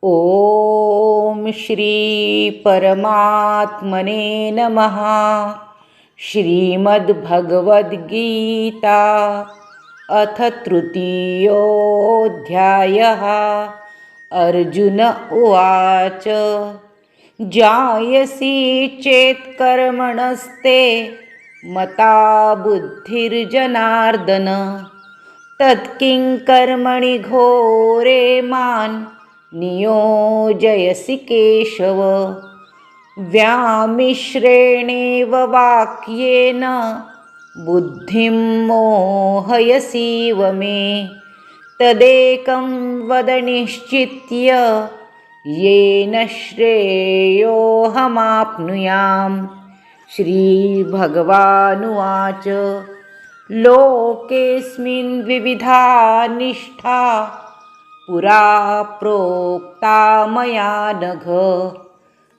ॐ श्री परमात्मने नमः। श्रीमद्भगवद्गीता अथ तृतीयोऽध्यायः। अर्जुन उवाच जायसी चेत् कर्मणस्ते मता बुद्धिर्जनार्दन तत्किं कर्मणि घोरे मान् नियोजयसि केशव। व्यामिश्रेणेव वाक्येन बुद्धिं मोहयसीव मे। तदेकं वद निश्चित्य येन श्रेयोऽहमाप्नुयाम्। श्रीभगवानुवाच लोकेऽस्मिन् विविधा निष्ठा पुरा प्रोक्ता मया नघ।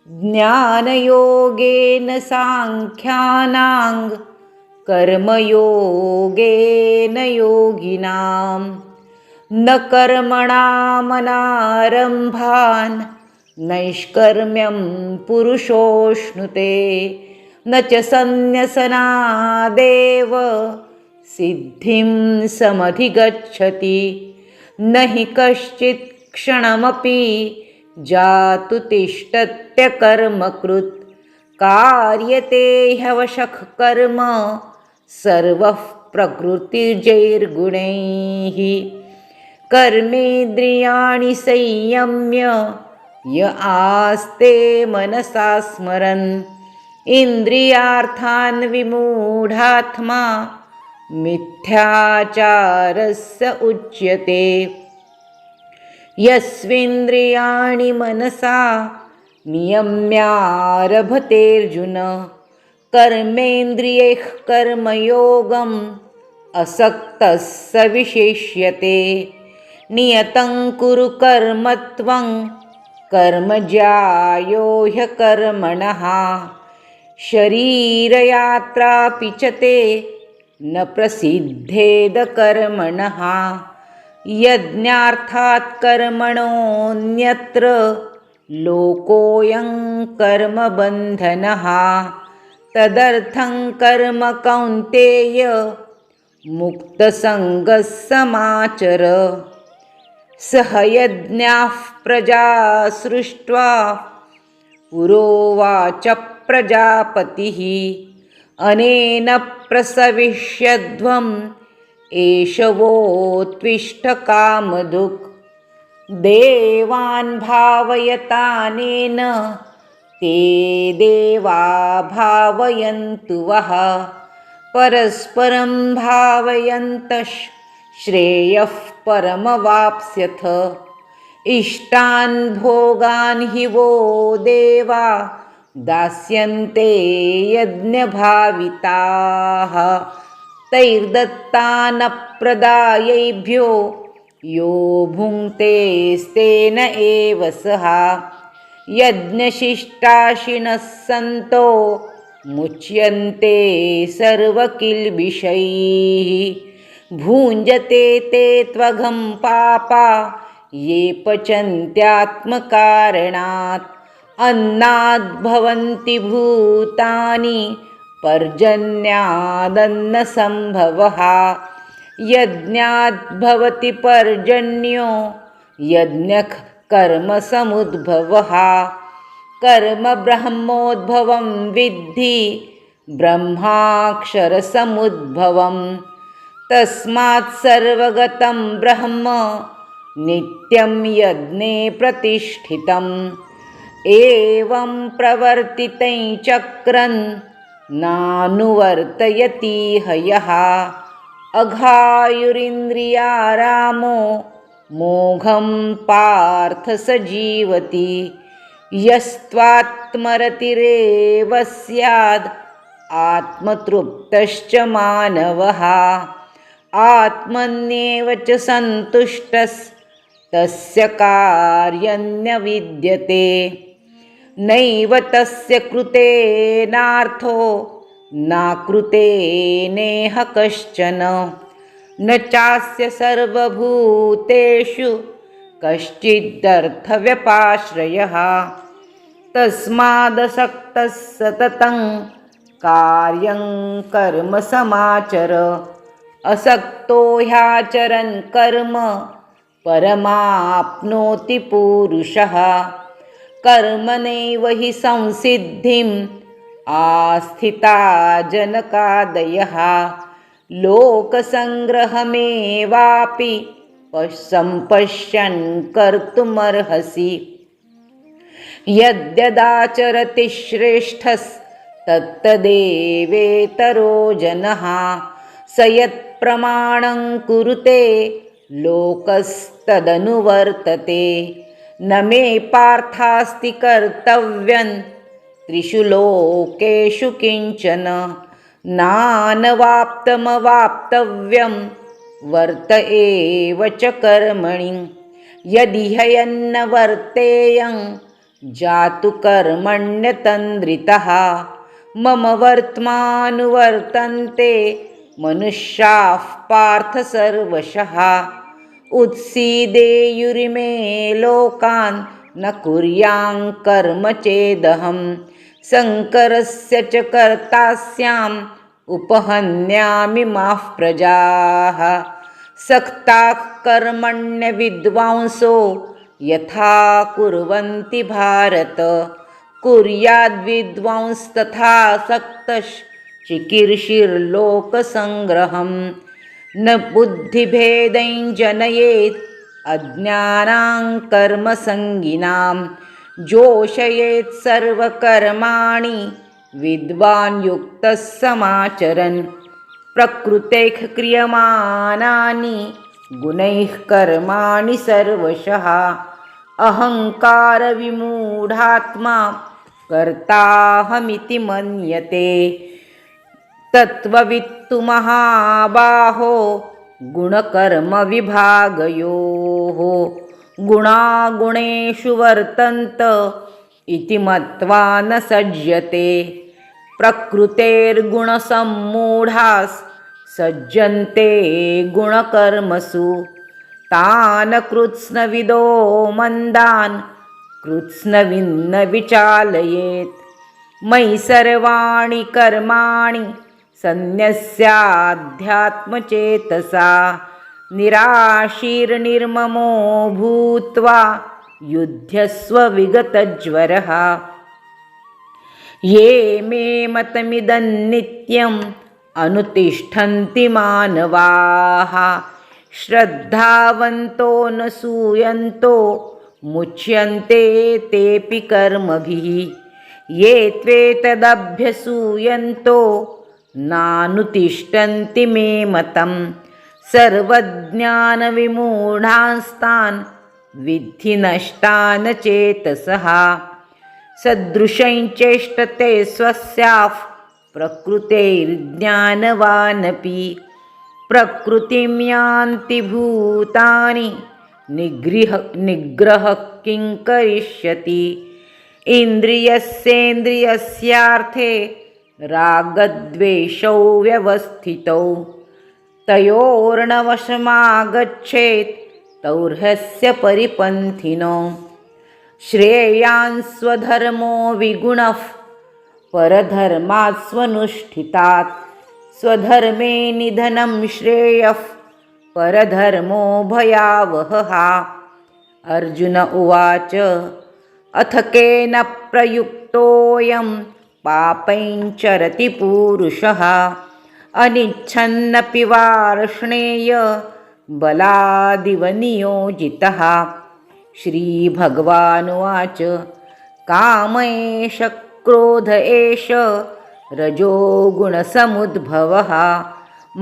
ज्ञानयोगेन साङ्ख्यानां कर्मयोगेन योगिनां। न कर्मणामनारम्भान् नैष्कर्म्यं पुरुषोऽश्नुते। न च सन्न्यसनादेव सिद्धिं समधिगच्छति। न हि कश्चित् क्षणमपि जातु तिष्ठत्यकर्मकृत्। कार्यते ह्यवशः कर्म सर्वः प्रकृतिजैर्गुणैः। कर्मेन्द्रियाणि संयम्य य आस्ते मनसा स्मरन् इन्द्रियार्थान् विमूढात्मा मिथ्याचारस्य उच्यते। यस्विन्द्रियाणि मनसा नियम्यारभतेऽर्जुन कर्मेन्द्रियैः कर्मयोगम् असक्तः स विशेष्यते। नियतं कुरु कर्म त्वं कर्म ज्यायो ह्यकर्मणः। शरीरयात्रापि च ते न प्रसिद्धेद कर्मणः। यज्ञार्थात् कर्मणोऽन्यत्र लोकोऽयं कर्मबन्धनः। तदर्थं कर्म कौन्तेय मुक्तसङ्गः समाचर। सह यज्ञाः प्रजा सृष्ट्वा पुरोवाच प्रजापतिः। अनेन प्रसविष्यध्वम् एषवोत्विष्ट कामधुक्। देवान् भावयतानेन ते देवा भावयन्तु वः। परस्परं भावयन्तः श्रेयः परमवाप्स्यथ। इष्टान् भोगान् हि वो देवा दास्यन्ते यज्ञभाविताः। तैर्दत्तानप्रदायैभ्यो यो भुङ्क्तेस्तेन एव सः। यज्ञशिष्टाशिनः सन्तो मुच्यन्ते सर्वकिल्बिषैः। भुञ्जते ते त्वघं पापा ये पचन्त्यात्मकारणात्। अन्नाद्भवन्ति भूतानि पर्जन्यादन्नसम्भवः। यज्ञाद्भवति पर्जन्यो यज्ञः कर्मसमुद्भवः। कर्म ब्रह्मोद्भवं विद्धि ब्रह्माक्षरसमुद्भवं। तस्मात् सर्वगतं ब्रह्म नित्यं यज्ञे प्रतिष्ठितम्। एवं प्रवर्तितं चक्रं नानुवर्तयति हयः। अघायुरिन्द्रियारामो मोघं पार्थ स जीवति। यस्त्वात्मरतिरेव स्याद् आत्मतृप्तश्च मानवः। आत्मन्येव च सन्तुष्टस्तस्य कार्यं न विद्यते। नैव तस्य कृतेनार्थो नाकृते नेह कश्चन। न चास्य सर्वभूतेषु कश्चिदर्थव्यपाश्रयः तस्मादसक्तः सततं कार्यं कर्म समाचर असक्तो ह्याचरन् कर्म परमाप्नोति पूरुषः कर्मणैव हि संसिद्धिम् आस्थिता जनकादयः लोकसङ्ग्रहमेवापि सम्पश्यन् कर्तुमर्हसि यद्यदाचरति श्रेष्ठस्तत्तदेवेतरो जनः स यत्प्रमाणं कुरुते लोकस्तदनुवर्तते न मे पार्थास्ति कर्तव्यं त्रिषु लोकेषु किंचन नानवाप्तमवाप्तव्यं वर्त एव च कर्मणि यदि ह्यन्न वर्तेयं जातु कर्मण्यतन्द्रितः मम वर्त्मानुवर्तन्ते मनुष्याः पार्थ सर्वशः उत्सीदेयुरिमे लोकान् न कुर्यां कर्म चेदहं शङ्करस्य च कर्तास्याम् उपहन्यामि माः प्रजाः सक्ताः कर्मण्यविद्वांसो यथा कुर्वन्ति भारत कुर्याद्विद्वांस्तथा सक्तश्चिकीर्षिर्लोकसङ्ग्रहं न बुद्धिभेदैं जनयेत् अज्ञानां कर्मसङ्गिनां जोषयेत् सर्वकर्माणि विद्वान् युक्तः समाचरन् प्रकृतेः क्रियमाणानि गुणैः कर्माणि सर्वशः अहङ्कारविमूढात्मा कर्ताहमिति मन्यते तत्त्ववित्तु महाबाहो गुणकर्मविभागयोः गुणागुणेषु वर्तन्त इति मत्वा न सज्जते प्रकृतेर्गुणसम्मूढाः सज्जन्ते गुणकर्मसु तान् कृत्स्नविदो मन्दान् कृत्स्नविन्न विचालयेत् मयि सर्वाणि कर्माणि सन्न्यस्याध्यात्मचेतसा निराशीर्निर्ममो भूत्वा युध्यस्व विगतज्वरः ये मे मतमिदं नित्यम् अनुतिष्ठन्ति मानवाः श्रद्धावन्तो न सूयन्तो मुच्यन्ते तेऽपि कर्मभिः ये त्वेतदभ्यसूयन्तो नानुतिष्ठन्ति मे मतं सर्वज्ञानविमूढांस्तान् विद्धि नष्टान् चेतसः सदृशं चेष्टते स्वस्याः प्रकृतेर्ज्ञानवानपि प्रकृतिं यान्ति भूतानि निग्रह किं करिष्यति इन्द्रियस्येन्द्रियस्यार्थे रागद्वेषौ व्यवस्थितौ तयोर्नवशमागच्छेत् तौर्हस्य परिपन्थिनो श्रेयान् स्वधर्मो विगुणः परधर्मात् स्वनुष्ठितात् स्वधर्मे निधनं श्रेयः परधर्मो भयावहः अर्जुन उवाच अथ केन प्रयुक्तोऽयं पापैश्चरति पूरुषः अनिच्छन्नपि वार्ष्णेय बलादिव नियोजितः श्रीभगवानुवाच काम एष क्रोध एष रजोगुणसमुद्भवः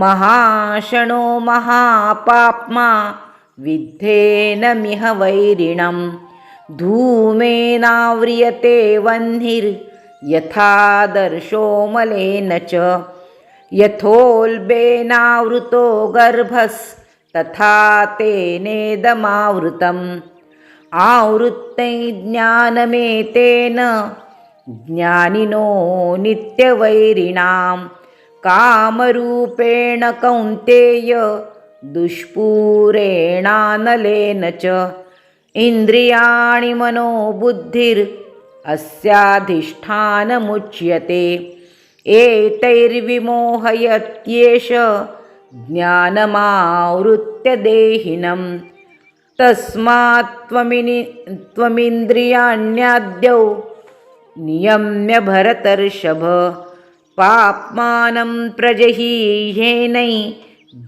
महाशनो महापाप्मा विद्धेनमिह वैरिणं धूमेनाव्रियते वह्निर्यथादर्शो मलेन च यथोल्बेनावृतो गर्भस्तथा तेनेदमावृतम् आवृत्ते ज्ञानमेतेन ज्ञानिनो नित्यवैरिणां कामरूपेण कौन्तेय दुष्पूरेणानलेन च इंद्रियाणि मनोबुद्धिर् अस्याधिष्ठानमुच्यते। एतैर्विमोहयत्येष ज्ञानमावृत्य देहिनं। तस्मात् त्वमिन्द्रियाण्याद्यौ नियम्य भरतर्षभ। पाप्मानं प्रजहीह्येनै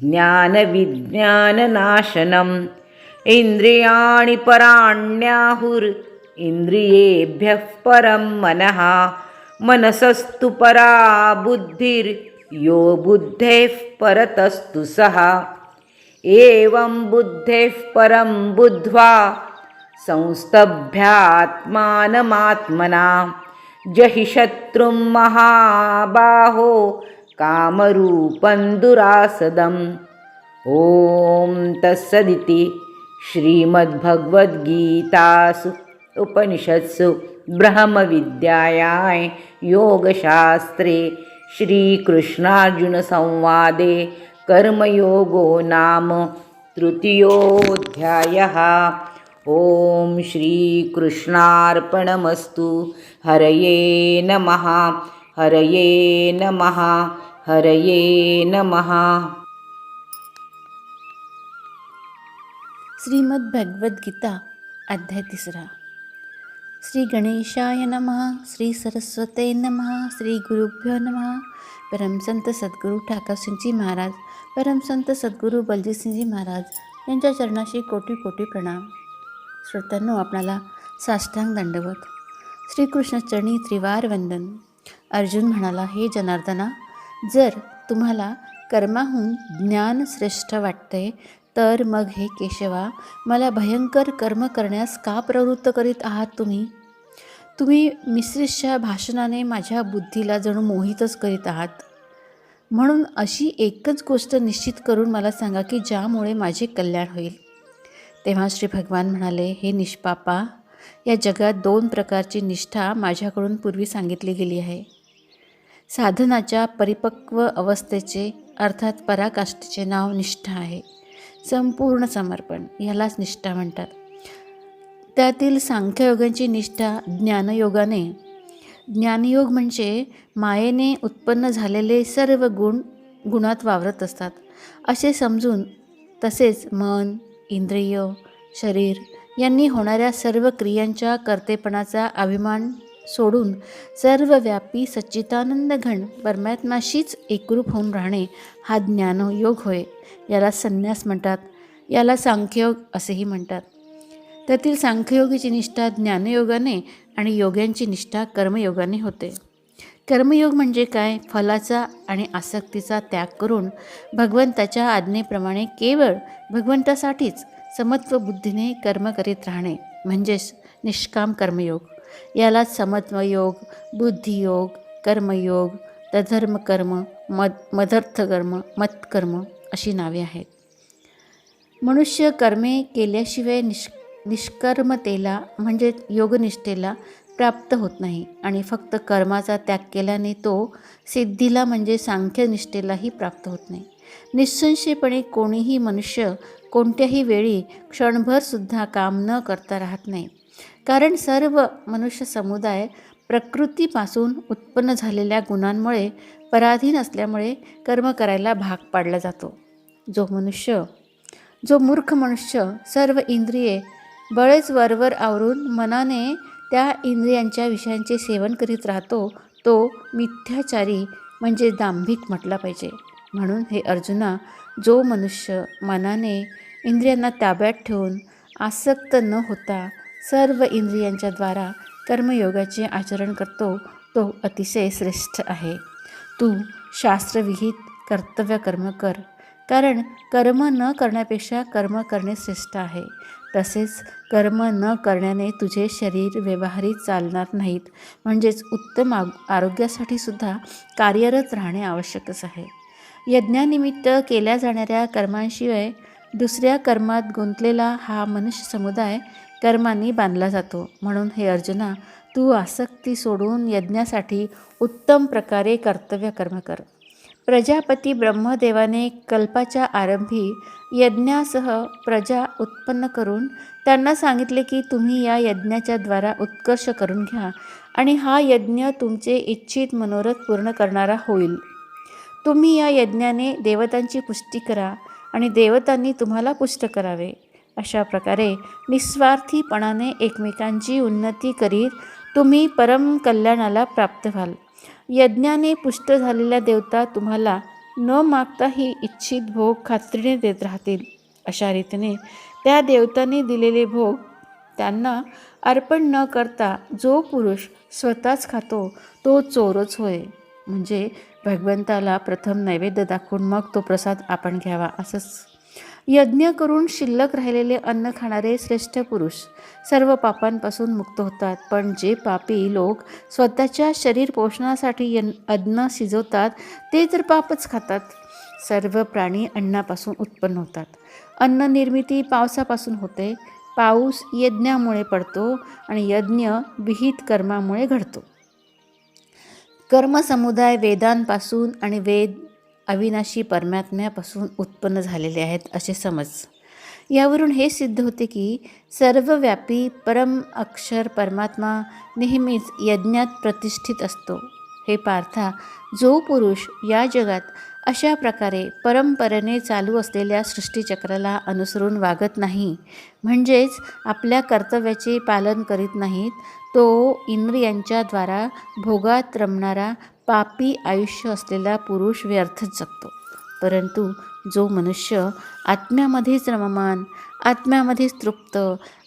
ज्ञानविज्ञाननाशनम्। इंद्रियाणि पराण्याहुरिन्द्रियेभ्यः परं मनः। मनसस्तु परा बुद्धिर्यो बुद्धेः परतस्तु सः। एवं बुद्धेः परं बुद्ध्वा संस्तभ्यात्मानमात्मना जहि शत्रुं महाबाहो कामरूपं दुरासदम्। ॐ तत्सदिति श्रीमद्भगवद्गीतासु उपनिषत्सु ब्रह्मविद्यायां योगशास्त्रे श्रीकृष्णार्जुनसंवादे कर्मयोगो नाम तृतीयोऽध्यायः। ॐ श्रीकृष्णार्पणमस्तु। हरये नमः। हरये नमः। हरये नमः। श्रीमद् भगवद्गीता अध्याय 3. श्री गणेशाय नमः. श्री सरस्वते नमः. श्री गुरुभ्यो नमः. परमसंत सद्गुरू ठाकरसिंगजी महाराज, परमसंत सद्गुरू बलजीतसिंगजी महाराज यांच्या चरणाशी कोटी कोटी प्रणाम. श्रोत्यांनो, आपणाला साष्टांग दंडवत. श्रीकृष्णचरणी त्रिवार वंदन. अर्जुन म्हणाला, हे जनार्दना, जर तुम्हाला कर्माहून ज्ञान श्रेष्ठ वाटते तर मग हे केशवा, मला भयंकर कर्म करण्यास का प्रवृत्त करीत आहात तुम्ही मिश्रितशा भाषणाने माझ्या बुद्धीला जणू मोहितच करीत आहात. म्हणून अशी एकच गोष्ट निश्चित करून मला सांगा की ज्यामुळे माझे कल्याण होईल. तेव्हा श्री भगवान म्हणाले, हे निष्पापा, या जगात 2 प्रकारची निष्ठा माझ्याकडून पूर्वी सांगितली गेली आहे. साधनाच्या परिपक्व अवस्थेचे अर्थात पराकाष्ठेचे नाव निष्ठा आहे. संपूर्ण समर्पण यालाच निष्ठा म्हणतात. त्यातील सांख्ययोगांची निष्ठा ज्ञानयोगाने. ज्ञानयोग म्हणजे मायेने उत्पन्न झालेले सर्व गुणात वावरत असतात असे समजून, तसेच मन, इंद्रिय, शरीर यांनी होणाऱ्या सर्व क्रियांच्या कर्तेपणाचा अभिमान सोडून सर्वव्यापी सच्चिदानंद घन परमात्म्याशीच एकरूप होऊन राहणे हा ज्ञानयोग होय. याला संन्यास म्हणतात. याला सांख्ययोग असेही म्हणतात. त्यातील सांख्ययोगाची निष्ठा ज्ञानयोगाने आणि योग्यांची निष्ठा कर्मयोगाने होते. कर्मयोग म्हणजे काय? फलाचा आणि आसक्तीचा त्याग करून भगवंताच्या आज्ञेप्रमाणे केवळ भगवंतासाठीच समत्व बुद्धीने कर्म करीत राहणे म्हणजेच निष्काम कर्मयोग. यालाच समत्वयोग, बुद्धियोग, कर्मयोग, तद्धर्म कर्म, मदर्थ कर्म, मत्कर्म अशी नावे आहेत. मनुष्य कर्मे केल्याशिवाय निष्कर्मतेला म्हणजे योगनिष्ठेला प्राप्त होत नाही आणि फक्त कर्माचा त्याग केल्याने तो सिद्धीला म्हणजे सांख्यनिष्ठेलाही प्राप्त होत नाही. निःसंशयपणे कोणीही मनुष्य कोणत्याही वेळी क्षणभरसुद्धा काम न करता राहत नाही. कारण सर्व मनुष्य समुदाय प्रकृतीपासून उत्पन्न झालेल्या गुणांमुळे पराधीन असल्यामुळे कर्म करायला भाग पाडला जातो. जो मूर्ख मनुष्य सर्व इंद्रिये बळेच वरवर आवरून मनाने त्या इंद्रियांच्या विषयांचे सेवन करीत राहतो तो मिथ्याचारी म्हणजे दांभिक म्हटला पाहिजे. म्हणून हे अर्जुना, जो मनुष्य मनाने इंद्रियांना ताब्यात ठेवून आसक्त न होता सर्व इंद्रियांच्या द्वारा कर्मयोगाचे आचरण करतो तो अतिशय श्रेष्ठ आहे. तू शास्त्रविहित कर्तव्य कर्म कर, कारण कर्म न करण्यापेक्षा कर्म करणे श्रेष्ठ आहे. तसेच कर्म न करण्याने तुझे शरीर व्यवहारी चालणार नाहीत, म्हणजेच उत्तम आरोग्यासाठी सुद्धा कार्यरत राहणे आवश्यकच आहे. यज्ञानिमित्त केल्या जाणाऱ्या कर्मांशिवाय दुसऱ्या कर्मात गुंतलेला हा मनुष्य समुदाय कर्मांनी बांधला जातो. म्हणून हे अर्जुना, तू आसक्ती सोडून यज्ञासाठी उत्तम प्रकारे कर्तव्य कर्म कर. प्रजापती ब्रह्मदेवाने कल्पाच्या आरंभी यज्ञासह प्रजा उत्पन्न करून त्यांना सांगितले की तुम्ही या यज्ञाच्या द्वारा उत्कर्ष करून घ्या आणि हा यज्ञ तुमचे इच्छित मनोरथ पूर्ण करणारा होईल. तुम्ही या यज्ञाने देवतांची पुष्टी करा आणि देवतांनी तुम्हाला पुष्ट करावे. अशा प्रकारे निस्वार्थीपणाने एकमेकांची उन्नती करीत तुम्ही परम कल्याणाला प्राप्त व्हाल. यज्ञाने पुष्ट झालेल्या देवता तुम्हाला न मागताही इच्छित भोग खात्रीने देत राहतील. अशा रीतीने त्या देवतांनी दिलेले भोग त्यांना अर्पण न करता जो पुरुष स्वतःच खातो तो चोरच होय. म्हणजे भगवंताला प्रथम नैवेद्य दाखवून मग तो प्रसाद आपण घ्यावा असंच. यज्ञ करून शिल्लक राहिलेले अन्न खाणारे श्रेष्ठ पुरुष सर्व पापांपासून मुक्त होतात. पण जे पापी लोक स्वतःच्या शरीर पोषणासाठी अन्न शिजवतात ते तर पापच खातात. सर्व प्राणी अन्नापासून उत्पन्न होतात. अन्न निर्मिती पावसापासून होते. पाऊस यज्ञामुळे पडतो आणि यज्ञ विहित कर्मामुळे घडतो. कर्मसमुदाय वेदांपासून आणि वेद अविनाशी परमात्म्यापासून उत्पन्न झालेले आहेत असे समज. यावरून हे सिद्ध होते की सर्वव्यापी परम अक्षर परमात्मा नेहमीच यज्ञात प्रतिष्ठित असतो. हे पार्था, जो पुरुष या जगात अशा प्रकारे परंपरेने चालू असलेल्या सृष्टीचक्राला अनुसरून वागत नाही, म्हणजेच आपल्या कर्तव्याचे पालन करीत नाहीत, तो इंद्रियांच्या द्वारा भोगात रमणारा पापी आयुष्य असलेला पुरुष व्यर्थच जगतो. परंतु जो मनुष्य आत्म्यामध्येच रममान, आत्म्यामध्येच तृप्त,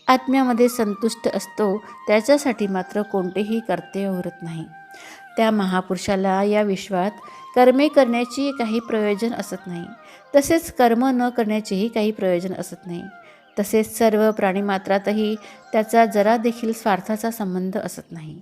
आत्म्यामध्ये संतुष्ट असतो त्याच्यासाठी मात्र कोणतेही कर्तव्य उरत नाही. त्या महापुरुषाला या विश्वात कर्मे करण्याची काही प्रयोजन असत नाही. तसेच कर्म न करण्याचेही काही प्रयोजन असत नाही. तसेच सर्व प्राणीमात्रातही त्याचा जरा देखील स्वार्थाचा संबंध असत नाही.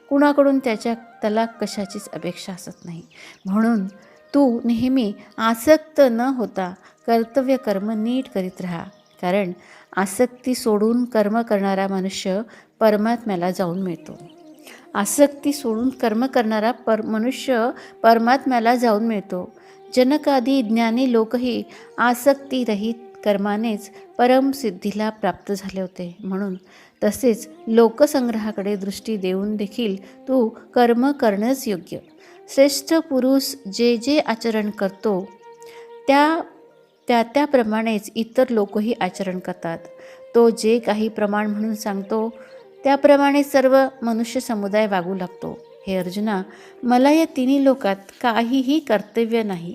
कुणाकडून त्याला कशाचीच अपेक्षा असत नाही. म्हणून तू नेहमी आसक्त न होता कर्तव्य कर्म नीट करीत राहा. कारण आसक्ती सोडून कर्म करणारा मनुष्य परमात्म्याला जाऊन मिळतो. आसक्ती सोडून कर्म करणारा मनुष्य परमात्म्याला जाऊन मिळतो. जनकादी ज्ञानी लोकही आसक्तीरहित कर्मानेच परमसिद्धीला प्राप्त झाले होते. म्हणून तसेच लोकसंग्रहाकडे दृष्टी देऊन देखील तू कर्म करणंच योग्य. श्रेष्ठ पुरुष जे जे आचरण करतो त्याप्रमाणेच इतर लोकही आचरण करतात. तो जे काही प्रमाण म्हणून सांगतो त्याप्रमाणे सर्व मनुष्य समुदाय वागू लागतो. हे अर्जुना, मला या तिन्ही लोकात काहीही कर्तव्य नाही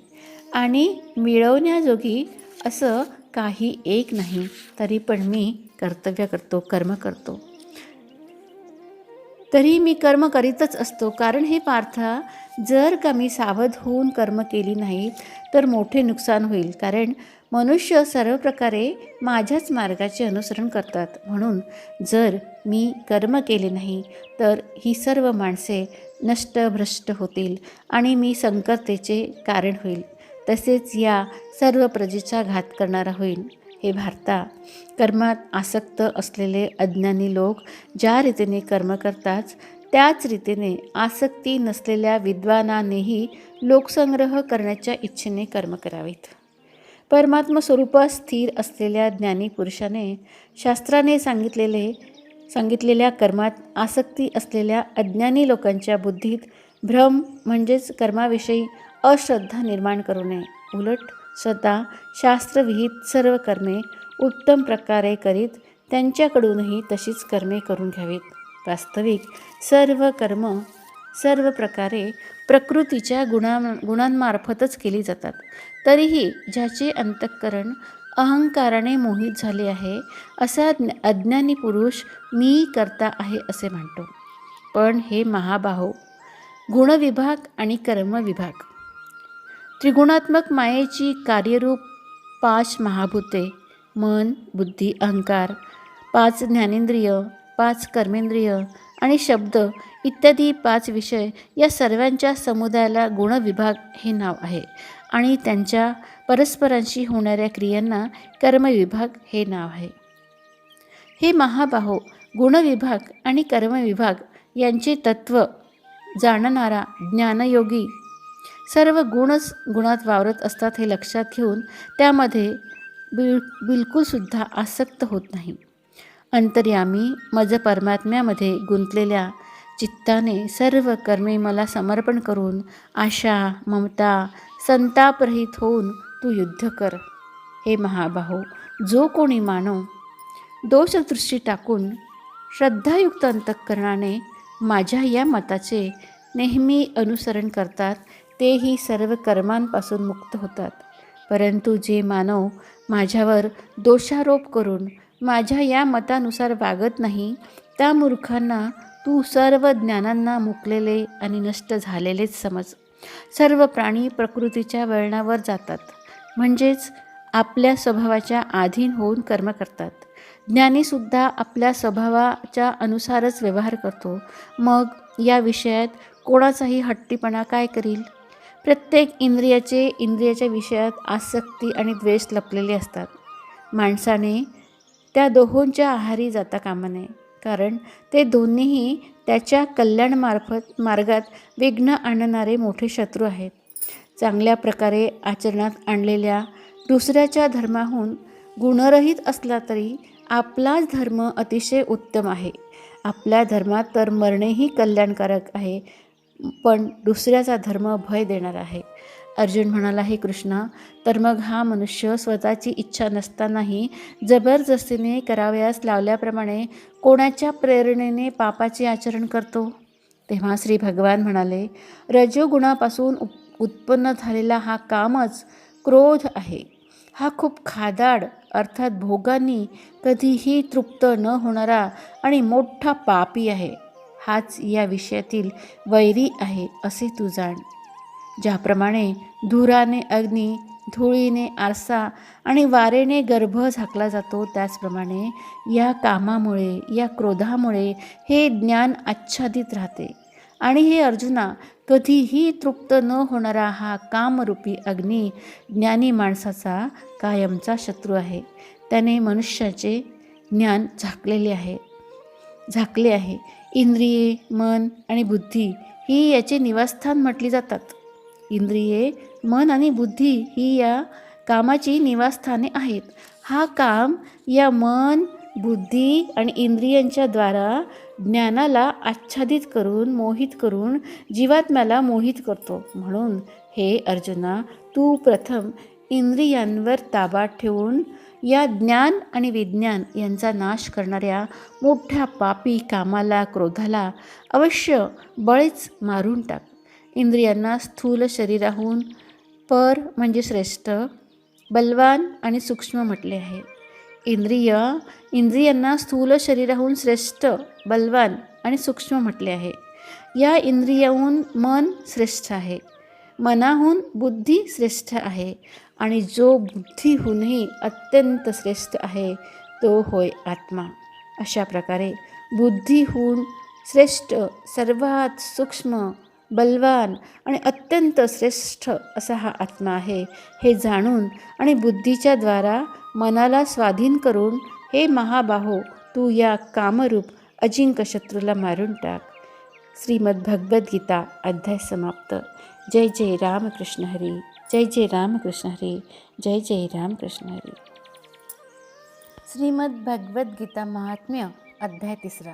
आणि मिळवण्याजोगी असं काही एक नाही, तरी पण मी कर्तव्य करतो, कर्म करतो. तरी मी कर्म करीतच असतो. कारण हे पार्था, जर का मी सावध होऊन कर्म केली नाही तर मोठे नुकसान होईल. कारण मनुष्य सर्व प्रकारे माझ्याच मार्गाचे अनुसरण करतात. म्हणून जर मी कर्म केले नाही तर ही सर्व माणसे नष्टभ्रष्ट होतील आणि मी संकटतेचे कारण होईल. तसेच या सर्व प्रजेचा घात करणारा होईल. हे भारता, कर्मात आसक्त असलेले अज्ञानी लोक ज्या रीतीने कर्म करतात त्याच रीतीने आसक्ती नसलेल्या विद्वानानेही लोकसंग्रह करण्याच्या इच्छेने कर्म करावेत. परमात्म स्वरूपात स्थिर असलेल्या ज्ञानी पुरुषाने शास्त्राने सांगितलेल्या कर्मात आसक्ती असलेल्या अज्ञानी लोकांच्या बुद्धीत भ्रम म्हणजेच कर्माविषयी अश्रद्धा निर्माण करू नये. उलट स्वतः शास्त्रविहित सर्व कर्मे उत्तम प्रकारे करीत त्यांच्याकडूनही तशीच कर्मे करून घ्यावीत. वास्तविक सर्व कर्म सर्व प्रकारे प्रकृतीच्या गुणांमार्फतच केली जातात. तरीही ज्याचे अंतःकरण अहंकाराने मोहित झाले आहे असा अज्ञानी पुरुष मी करता आहे असे म्हणतो. पण हे महाबाहो, गुणविभाग आणि कर्मविभाग, त्रिगुणात्मक मायेची कार्यरूप 5 महाभूते मन, बुद्धी, अहंकार, 5 ज्ञानेंद्रिय, 5 कर्मेंद्रिय आणि शब्द इत्यादी 5 विषय या सर्वांच्या समुदायाला गुणविभाग हे नाव आहे आणि त्यांच्या परस्परांशी होणाऱ्या क्रियांना कर्मविभाग हे नाव आहे. हे महाबाहो, गुणविभाग आणि कर्मविभाग यांचे तत्त्व जाणणारा ज्ञानयोगी सर्व गुणच गुणात वावरत असतात हे लक्षात घेऊन त्यामध्ये बिलकुलसुद्धा आसक्त होत नाही. अंतर्यामी मज परमात्म्यामध्ये गुंतलेल्या चित्ताने सर्व कर्मे मला समर्पण करून आशा ममता संतापरहित होऊन तू युद्ध कर. हे महाबाहो, जो कोणी मानव दोषदृष्टी टाकून श्रद्धायुक्त अंतःकरणाने माझ्या या मताचे नेहमी अनुसरण करतात तेही सर्व कर्मांपासून मुक्त होतात. परंतु जे मानव माझ्यावर दोषारोप करून माझ्या या मतानुसार वागत नाही त्या मूर्खांना तू सर्व ज्ञानांना मुकलेले आणि नष्ट झालेलेच समज. सर्व प्राणी प्रकृतीच्या वळणावर जातात, म्हणजेच आपल्या स्वभावाच्या अधीन होऊन कर्म करतात. ज्ञानीसुद्धा आपल्या स्वभावाच्या अनुसारच व्यवहार करतो. मग या विषयात कोणाचाही हट्टीपणा काय करील? प्रत्येक इंद्रियाच्या विषयात आसक्ती आणि द्वेष लपलेले असतात. माणसाने त्या दोहोंच्या आहारी जाता कामा नये, कारण ते दोन्हीही त्याच्या मार्गात विघ्न आणणारे मोठे शत्रू आहेत. चांगल्या प्रकारे आचरणात आणलेल्या दुसऱ्याच्या धर्माहून गुणरहित असला तरी आपलाच धर्म अतिशय उत्तम आहे. आपल्या धर्मात तर मरणेही कल्याणकारक आहे, पण दुसऱ्याचा धर्म भय देणार आहे. अर्जुन म्हणाला, हे कृष्णा, तर मग हा मनुष्य स्वतःची इच्छा नसतानाही जबरदस्तीने करावयास लावल्याप्रमाणे कोणाच्या प्रेरणेने पापाचे आचरण करतो? तेव्हा श्री भगवान म्हणाले, रजोगुणापासून उत्पन्न झालेला हा कामच क्रोध आहे. हा खूप खादाड अर्थात भोगांनी कधीही तृप्त न होणारा आणि मोठा पापी आहे. हाच या विषयातील वैरी आहे असे तू जाण. ज्याप्रमाणे धुराने अग्नी, धुळीने आरसा आणि वारेने गर्भ झाकला जातो, त्याचप्रमाणे या कामामुळे, या क्रोधामुळे हे ज्ञान आच्छादित राहते. आणि हे अर्जुना, कधीही तृप्त न होणारा हा कामरूपी अग्नी ज्ञानी माणसाचा कायमचा शत्रू आहे. त्याने मनुष्याचे ज्ञान झाकले आहे. इंद्रिये, मन आणि बुद्धी ही याचे निवासस्थान म्हटली जातात. इंद्रिये, मन आणि बुद्धी ही या कामाची निवासस्थाने आहेत. हा काम या मन, बुद्धी आणि इंद्रियांच्या द्वारा ज्ञानाला आच्छादित करून, मोहित करून जीवात्म्याला मोहित करतो. म्हणून हे अर्जुना, तू प्रथम इंद्रियांवर ताबा ठेवून या ज्ञान आणि विज्ञान यांचा नाश करणाऱ्या मोठ्या पापी कामाला, क्रोधाला अवश्य बळीच मारून टाक. इंद्रियांना स्थूल शरीराहून पर म्हणजे श्रेष्ठ, बलवान आणि सूक्ष्म म्हटले आहे. इंद्रियांना स्थूल शरीराहून श्रेष्ठ, बलवान आणि सूक्ष्म म्हटले आहे. या इंद्रियाहून मन श्रेष्ठ आहे, मनाहून बुद्धी श्रेष्ठ आहे आणि जो बुद्धीहूनही अत्यंत श्रेष्ठ आहे तो होय आत्मा. अशा प्रकारे बुद्धीहून श्रेष्ठ, सर्वात सूक्ष्म, बलवान आणि अत्यंत श्रेष्ठ असा हा आत्मा आहे. हे जाणून आणि बुद्धीच्या द्वारा मनाला स्वाधीन करून हे महाबाहो, तू या कामरूप अजिंक्य शत्रूला मारून टाक. श्रीमद भगवद्गीता अध्याय समाप्त. जय जय रामकृष्ण हरी. जय जय रामकृष्ण हरी. जय जय रामकृष्ण हरी. श्रीमद भगवद्गीता महात्म्य अध्याय 3.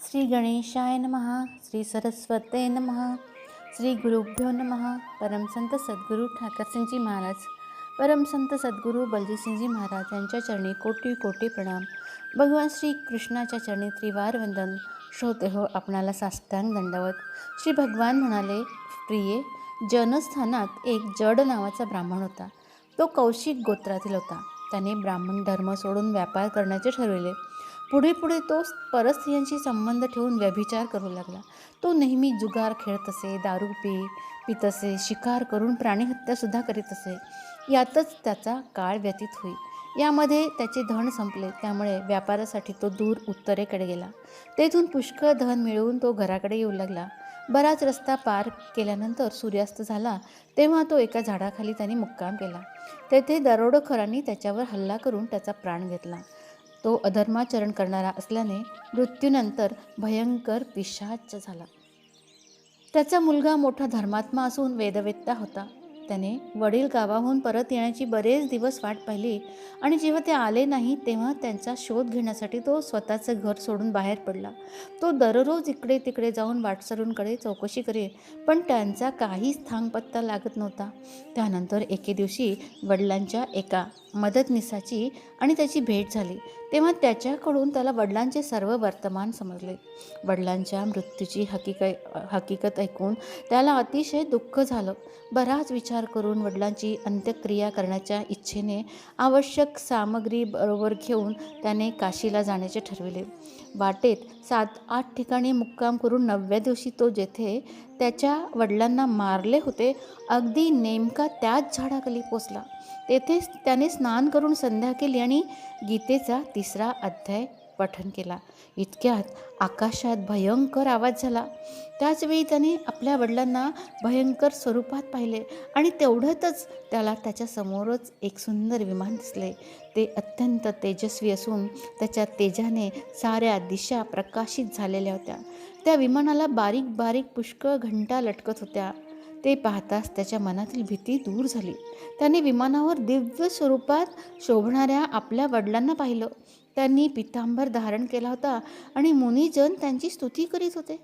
श्री गणेशाय नमः. श्री सरस्वते नमः. श्री गुरुभ्यो नमः. परमसंत सद्गुरू ठाकरसिंगजी महाराज, परमसंत सद्गुरू बलजीसिंगजी महाराज यांच्या चरणी कोटी कोटी प्रणाम. भगवान श्री कृष्णाच्या चरणी त्रिवार वंदन. श्रोते हो, आपणाला साष्टांग दंडवत. श्री भगवान म्हणाले, प्रिये, जनस्थानात एक जड नावाचा ब्राह्मण होता. तो कौशिक गोत्रातील होता. त्याने ब्राह्मण धर्म सोडून व्यापार करण्याचे ठरविले. पुढे पुढे तो परस्त्रियांशी संबंध ठेवून व्यभिचार करू लागला. तो नेहमी जुगार खेळत असे, दारू पित असे, शिकार करून प्राणीहत्यासुद्धा करीत असे. यातच त्याचा काळ व्यतीत होई. यामध्ये त्याचे धन संपले. त्यामुळे व्यापारासाठी तो दूर उत्तरेकडे गेला. तेथून पुष्कळ धन मिळवून तो घराकडे येऊ लागला. बराच रस्ता पार केल्यानंतर सूर्यास्त झाला. तेव्हा तो एका झाडाखाली त्याने मुक्काम केला. तेथे दरोडेखोरांनी त्याच्यावर हल्ला करून त्याचा प्राण घेतला. तो अधर्माचरण करणारा असल्याने मृत्यूनंतर भयंकर पिशाच झाला. त्याचा मुलगा मोठा धर्मात्मा असून वेदवेत्ता होता. त्याने वडील गावाहून परत येण्याची बरेच दिवस वाट पाहिली आणि जेव्हा ते आले नाही तेव्हा त्यांचा शोध घेण्यासाठी तो स्वतःचं घर सोडून बाहेर पडला. तो दररोज इकडे तिकडे जाऊन वाटसरूंकडे चौकशी करे, पण त्यांचा काहीच थांगपत्ता लागत नव्हता. त्यानंतर एके दिवशी वडिलांच्या एका मदतनीसाची आणि त्याची भेट झाली. तेव्हा त्याच्याकडून त्याला वडिलांचे सर्व वर्तमान समजले. वडिलांच्या मृत्यूची हकीकत ऐकून त्याला अतिशय दुःख झालं. बराच विचार करून वडिलांची अंत्यक्रिया करण्याच्या इच्छेने आवश्यक सामग्री बरोबर घेऊन त्याने काशीला जाण्याचे ठरविले. वाटेत 7-8 ठिकाणी मुक्काम करून 9व्या दिवशी तो जेथे त्याच्या वडिलांना मारले होते अगदी नेमका त्याच झाडाखाली पोचला. तेथेच त्याने स्नान करून संध्या केली आणि गीतेचा 3रा अध्याय पठण केला. इतक्यात आकाशात भयंकर आवाज झाला. त्याचवेळी त्याने आपल्या वडिलांना भयंकर स्वरूपात पाहिले आणि तेवढ्यातच त्याला त्याच्यासमोरच एक सुंदर विमान दिसले. ते अत्यंत तेजस्वी असून त्याच्या तेजाने साऱ्या दिशा प्रकाशित झालेल्या होत्या. त्या विमानाला बारीक बारीक पुष्कळ घंटा लटकत होत्या. ते पाहताच त्याच्या मनातील भीती दूर झाली. त्याने विमानावर दिव्य स्वरूपात शोभणाऱ्या आपल्या वडिलांना पाहिलं. त्यांनी पितांबर धारण केला होता आणि मुनिजन त्यांची स्तुती करीत होते.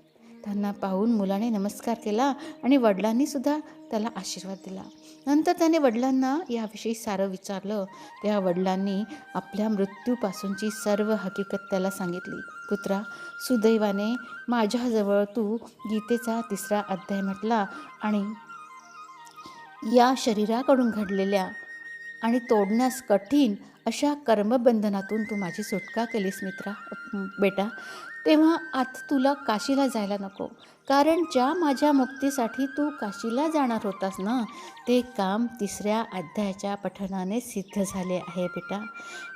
त्यांना पाहून मुलाने नमस्कार केला आणि वडिलांनी सुद्धा त्याला आशीर्वाद दिला. नंतर त्याने वडिलांना याविषयी सारं विचारलं. तेव्हा वडिलांनी आपल्या मृत्यूपासूनची सर्व हकीकत त्याला सांगितली. पुत्रा, सुदैवाने माझ्याजवळ तू गीतेचा 3रा अध्याय म्हटला आणि या शरीराकडून घडलेल्या आणि तोडण्यास कठीण अशा कर्मबंधनातून तू माझी सुटका केलीस बेटा. तेव्हा आता तुला काशीला जायला नको, कारण ज्या माझ्या मुक्तीसाठी तू काशीला जाणार होतास ना, ते काम 3ऱ्या अध्यायाच्या पठणाने सिद्ध झाले आहे बेटा.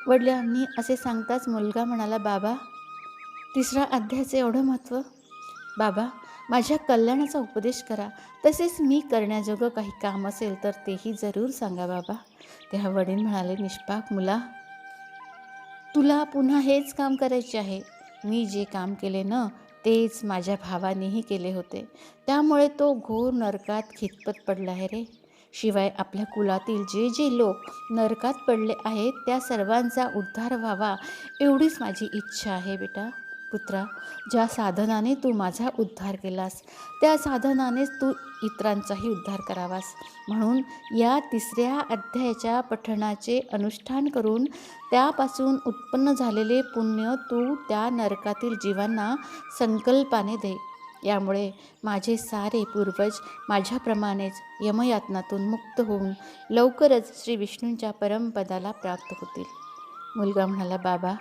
वडिलांनी असे सांगताच मुलगा म्हणाला, बाबा, 3रा अध्यायाचे एवढं महत्त्व? बाबा, माझ्या कल्याणाचा उपदेश करा. तसेच मी करण्याजोगं काही काम असेल तर तेही जरूर सांगा बाबा. तेव्हा वडील म्हणाले, निष्पाप मुला, तुला पुन्हा हेच काम करायचे आहे. मी जे काम केले ना, तेच माझ्या भावानेही केले होते. त्यामुळे तो घोर नरकात खितपत पडला आहे रे. शिवाय आपल्या कुलातील जे जे लोक नरकात पडले आहेत त्या सर्वांचा उद्धार व्हावा एवढीच माझी इच्छा आहे बेटा. पुत्रा, ज्या साधनाने तू माझा उद्धार केलास त्या साधनानेच तू इतरांचाही उद्धार करावास. म्हणून या 3ऱ्या अध्यायाच्या पठणाचे अनुष्ठान करून त्यापासून उत्पन्न झालेले पुण्य तू त्या नरकातील जीवांना संकल्पाने दे. यामुळे माझे सारे पूर्वज माझ्याप्रमाणेच यमयातनातून मुक्त होऊन लवकरच श्री विष्णूंच्या परमपदाला प्राप्त होतील. मुलगा म्हणाला, बाबा,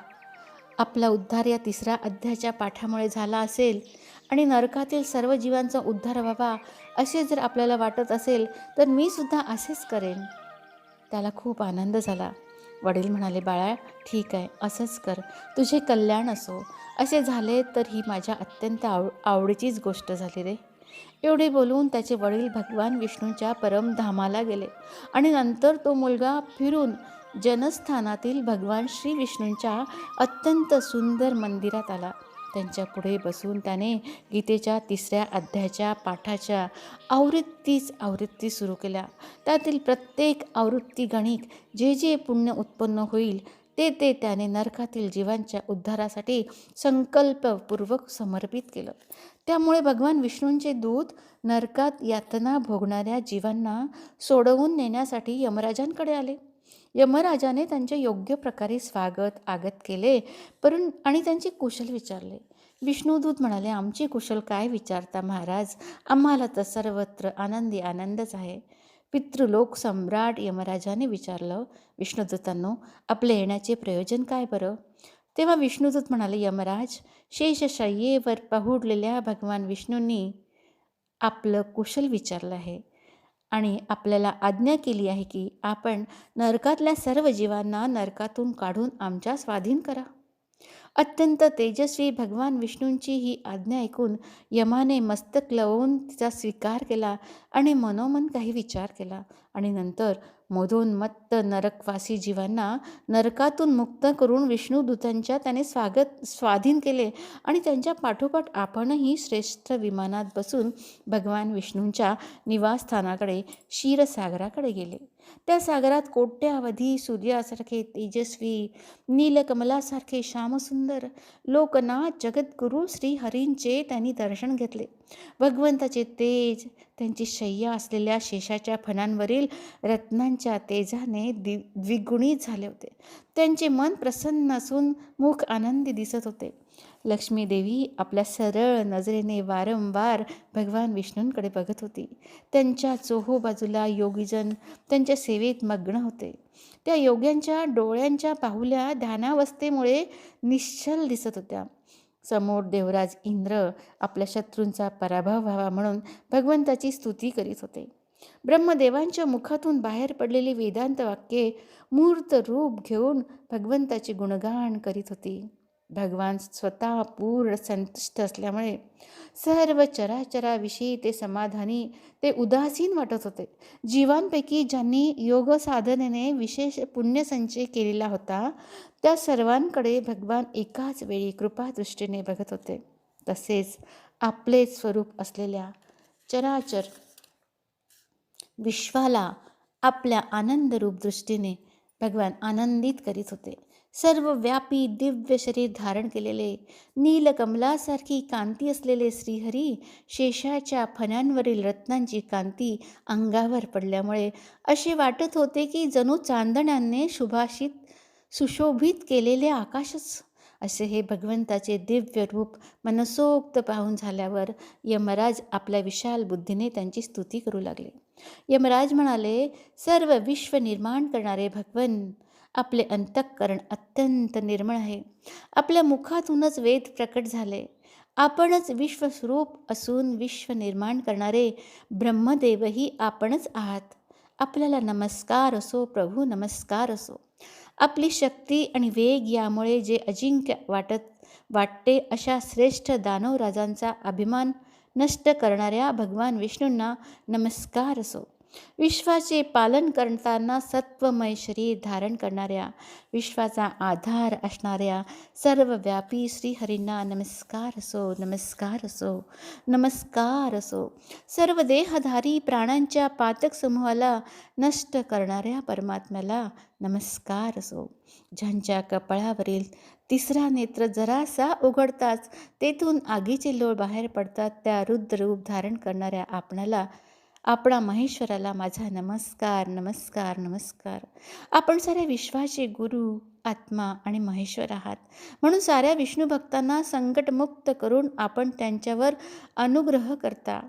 आपला उद्धार या 3ऱ्या अध्यायाच्या पाठामुळे झाला असेल आणि नरकातील सर्व जीवांचा उद्धार व्हावा असे जर आपल्याला वाटत असेल तर मी सुद्धा असेच करेन. त्याला खूप आनंद झाला. वडील म्हणाले, बाळा, ठीक आहे, असंच कर, तुझे कल्याण असो. असे झाले तर ही माझ्या अत्यंत आवडीचीच गोष्ट झाली रे. एवढे बोलून त्याचे वडील भगवान विष्णूंच्या परमधामाला गेले आणि नंतर तो मुलगा फिरून जनस्थानातील भगवान श्री विष्णूंच्या अत्यंत सुंदर मंदिरात आला. त्यांच्या पुढे बसून त्याने गीतेच्या 3ऱ्या अध्यायाच्या पाठाच्या आवृत्ती सुरू केल्या. त्यातील प्रत्येक आवृत्ती गणिक जे जे पुण्य उत्पन्न होईल ते त्याने नरकातील जीवांच्या उद्धारासाठी संकल्पपूर्वक समर्पित केलं. त्यामुळे भगवान विष्णूंचे दूत नरकात यातना भोगणाऱ्या जीवांना सोडवून नेण्यासाठी यमराजांकडे आले. यमराजाने त्यांचे योग्य प्रकारे स्वागत आगत केले आणि त्यांचे कुशल विचारले. विष्णुदूत म्हणाले, आमचे कुशल काय विचारता महाराज, आम्हाला तर सर्वत्र आनंदच आहे. पितृलोक सम्राट यमराजाने विचारलं, विष्णुदूतांनो, आपले येण्याचे प्रयोजन काय बरं? तेव्हा विष्णुदूत म्हणाले, यमराज, शेषशय्येवर पहुडलेल्या भगवान विष्णूंनी आपलं कुशल विचारलं आहे आणि आपल्याला आज्ञा केली आहे की आपण नरकातल्या सर्व जीवांना नरकातून काढून आमच्या स्वाधीन करा. अत्यंत तेजस्वी भगवान विष्णूंची ही आज्ञा ऐकून यमाने मस्तक लवून तिचा स्वीकार केला आणि मनोमन काही विचार केला आणि नंतर मदोन्मत्त नरकवासी जीवांना नरकातून मुक्त करून विष्णुदूतांच्या त्याने स्वाधीन केले आणि त्यांच्या पाठोपाठ आपणही श्रेष्ठ विमानात बसून भगवान विष्णूंच्या निवासस्थानाकडे क्षीरसागराकडे गेले. त्या सागरात कोट्यावधी सूर्यासारखे तेजस्वी, नीलकमलासारखे श्यामसुंदर लोकनाथ जगद्गुरू श्रीहरींचे त्यांनी दर्शन घेतले. भगवंताचे तेज त्यांची शय्या असलेल्या शेषाच्या फणांवरील रत्नांच्या तेजाने द्विगुणित झाले होते. त्यांचे मन प्रसन्न असून मुख आनंदी दिसत होते. लक्ष्मी देवी आपल्या सरळ नजरेने वारंवार भगवान विष्णूंकडे बघत होती. त्यांच्या चोहोबाजूला योगीजन त्यांच्या सेवेत मग्न होते. त्या योग्यांच्या डोळ्यांच्या बाहुल्या ध्यानावस्थेमुळे निश्चल दिसत होत्या. समोर देवराज इंद्र आपल्या शत्रूंचा पराभव व्हावा म्हणून भगवंताची स्तुती करीत होते. ब्रह्मदेवांच्या मुखातून बाहेर पडलेली वेदांत वाक्ये मूर्त रूप घेऊन भगवंताचे गुणगान करीत होती. भगवान स्वतः पूर्ण संतुष्ट असल्यामुळे सर्व चराचराविषयी ते समाधानी, ते उदासीन वाटत होते. जीवांपैकी ज्यांनी योग साधनेने विशेष पुण्यसंचय केलेला होता त्या सर्वांकडे भगवान एकाच वेळी कृपादृष्टीने बघत होते. तसेच आपले स्वरूप असलेल्या चराचर विश्वाला आपल्या आनंदरूप दृष्टीने भगवान आनंदित करीत होते. सर्वव्यापी दिव्य शरीर धारण केलेले, नीलकमलासारखी कांती असलेले श्रीहरी शेषाच्या फण्यांवरील रत्नांची कांती अंगावर पडल्यामुळे असे वाटत होते की जणू चांदण्याने सुशोभित केलेले आकाशच. असे हे भगवंताचे दिव्य रूप मनसोक्त पाहून झाल्यावर यमराज आपल्या विशाल बुद्धीने त्यांची स्तुती करू लागले. यमराज म्हणाले, सर्व विश्व निर्माण करणारे भगवन, आपले अंतःकरण अत्यंत निर्मळ आहे. आपल्या मुखातूनच वेद प्रकट झाले. आपणच विश्वस्वरूप असून विश्व निर्माण करणारे ब्रह्मदेवही आपणच आहात. आपल्याला नमस्कार असो प्रभू, नमस्कार असो. आपली शक्ती आणि वेग यामुळे जे अजिंक्य वाटते अशा श्रेष्ठ दानवराजांचा अभिमान नष्ट करणाऱ्या भगवान विष्णूंना नमस्कार असो. विश्वाचे पालन करताना सत्वमय शरीर धारण करणाऱ्या, विश्वाचा आधार असणाऱ्या सर्वव्यापी श्रीहरींना नमस्कार असो, नमस्कार असो, नमस्कार असो. सर्व देहधारी प्राणांच्या पातक समूहाला नष्ट करणाऱ्या परमात्म्याला नमस्कार असो. ज्यांच्या कपाळावरील तिसरा नेत्र जरासा उघडताच तेथून आगीचे लोळ बाहेर पडतात त्या रुद्ररूप धारण करणाऱ्या आपणा महेश्वराला माझा नमस्कार, नमस्कार, नमस्कार. आपण साऱ्या विश्वाचे गुरु, आत्मा आणि महेश्वर आहात. म्हणून साऱ्या विष्णू भक्तांना संकटमुक्त करून आपण त्यांच्यावर अनुग्रह करता.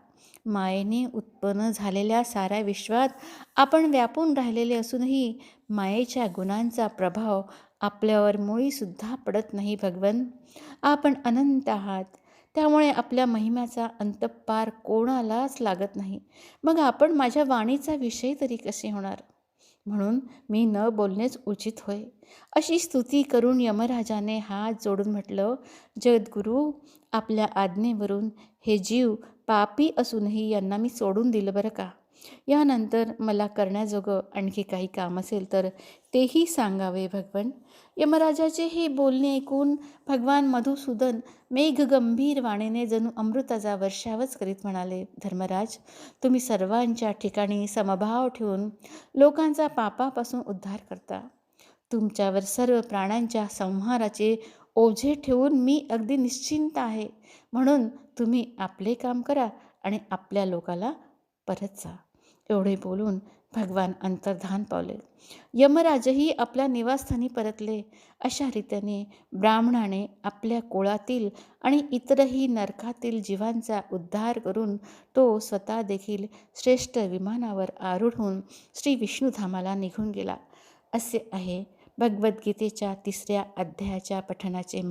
मायेने उत्पन्न झालेल्या साऱ्या विश्वात आपण व्यापून राहिलेले असूनही मायेच्या गुणांचा प्रभाव आपल्यावर मुळीसुद्धा पडत नाही. भगवन, आपण अनंत आहात. त्यामुळे आपल्या महिम्याचा अंतपार कोणालाच लागत नाही. मग आपण माझ्या वाणीचा विषय तरी कसे होणार? म्हणून मी न बोलणेच उचित होय. अशी स्तुती करून यमराजाने हात जोडून म्हटलं, जगद्गुरू, आपल्या आज्ञेवरून हे जीव पापी असूनही यांना मी सोडून दिलं बरं का. यानंतर मला करण्याजोगं आणखी काही काम असेल तर तेही सांगावे भगवन. यमराजाचे हे बोलणे ऐकून भगवान मधुसूदन मेघगंभीर वाणीने जणू अमृताचा वर्षावच करीत म्हणाले, धर्मराज, तुम्ही सर्वांच्या ठिकाणी समभाव ठेवून लोकांचा पापापासून उद्धार करता. तुमच्यावर सर्व प्राण्यांच्या संहाराचे ओझे ठेवून मी अगदी निश्चिंत आहे. म्हणून तुम्ही आपले काम करा आणि आपल्या लोकाला परत जा. एवढे बोलून भगवान अंतर्धान पावले. यमराजही आपल्या निवासस्थानी परतले. अशा रीतीने ब्राह्मणाने आपल्या कुळातील आणि इतरही नरकातील जीवांचा उद्धार करून तो स्वतः देखील श्रेष्ठ विमानावर आरूढ होऊन श्री विष्णुधामाला निघून गेला. असे आहे भगवद्गीतेच्या 3ऱ्या अध्यायाच्या पठणाचे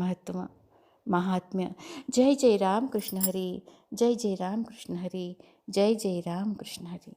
महात्म्य. जय जय राम कृष्ण हरी. जय जय राम कृष्ण हरी. जय जय राम कृष्ण हरी.